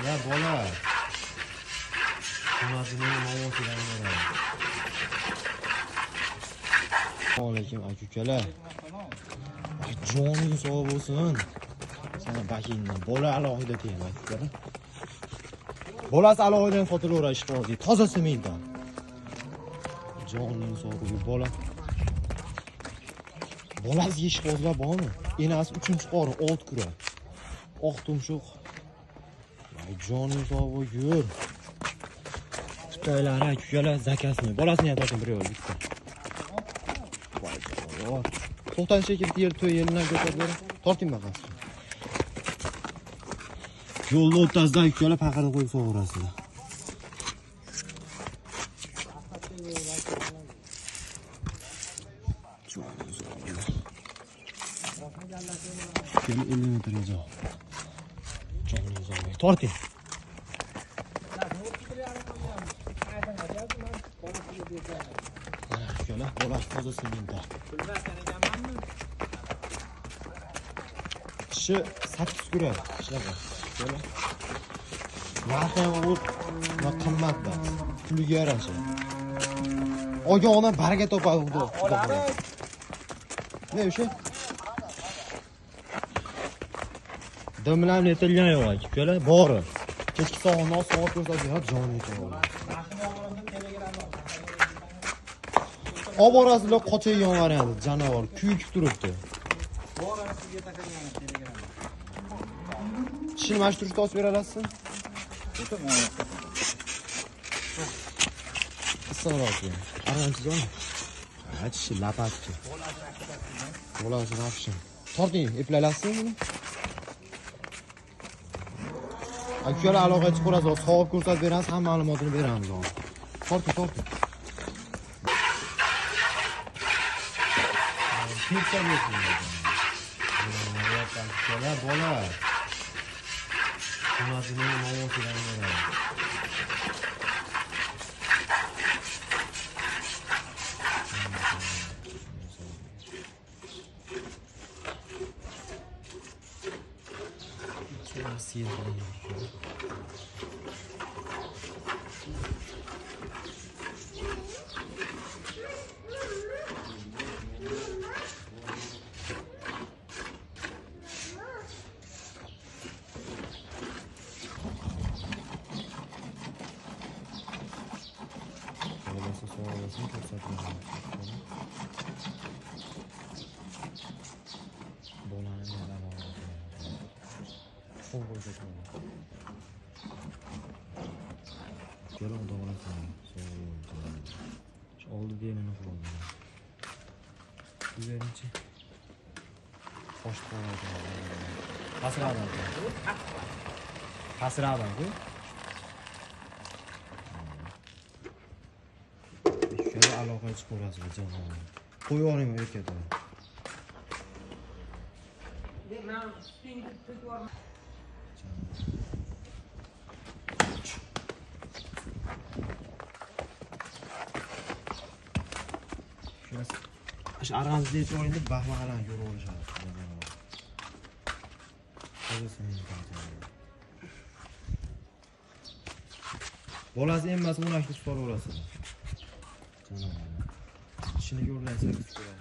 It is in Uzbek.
ukalar bola. Onasini mavosidan beradi. Alaykum aka-ukalar. Joningiz sog' bo'lsin. Sana bakingdan bola alohida tegadi aka-ukalar. Bolasi alohidan sotilaveradi ishqibozlik, toza sementdan. Joningiz sog' bo'lsin bola. Bolasiga ishqibozlar bormi? Enasi 3-qori, 6 kura. Oq tumshuq. Voy joningiz sog' bo'lsin. Xitoylar aka-ukalar zakasini, bolasini ham tortib bir yo'l bitta. Voy. To'xtan shekilli yer to'y yeridan ko'tarib bering. Torting baqa. Yo'lni o'rtasida aka-ukalar paqirni qo'yib so'g'irasizlar. Keyin 50 metrgacha. Joningiz sog' torting. Mana bolasi toza sementda. Kishi 8 kura ishlagan. Narxi ham va qimmatda. Puliga yarasha. Og'ona baraka topadi xudo. Ne o'sha? Domlam netilgan yo'q aka-ukalar, bori. Kechki soat ko'rsatib, joningiz sog'. Oborasizlar qochaygan variant, jonivor, kuyib turibdi. Borani sizga taqagan telegram. Tishini mashturishni osib bera olasizmi? Assalomu alaykum. Tishi lapatchi. Bolasi nafshi. Torting, eplaylasizmi buni? Aka-ukalar aloqaga chiqarasiz, sog'ib ko'rsatib beramiz, hamma ma'lumotini beramiz. Torting. Kirsa bo'lsin. Aka-ukalar bola. Onasini mavosidan beradi. Gelin doğrasın. Şu oldu diye ne oldu? Üzerince. Hoş kalmadı. Hasradan bu. Şöyle alakayı çıkarız bu canım. Koyuyorum erkekten. Şu aranızda hiç oyunda bakmadan yolu olacak. Bolasi emması buni aktif tutar orası. Canım. İşini görürlerse biz görürler.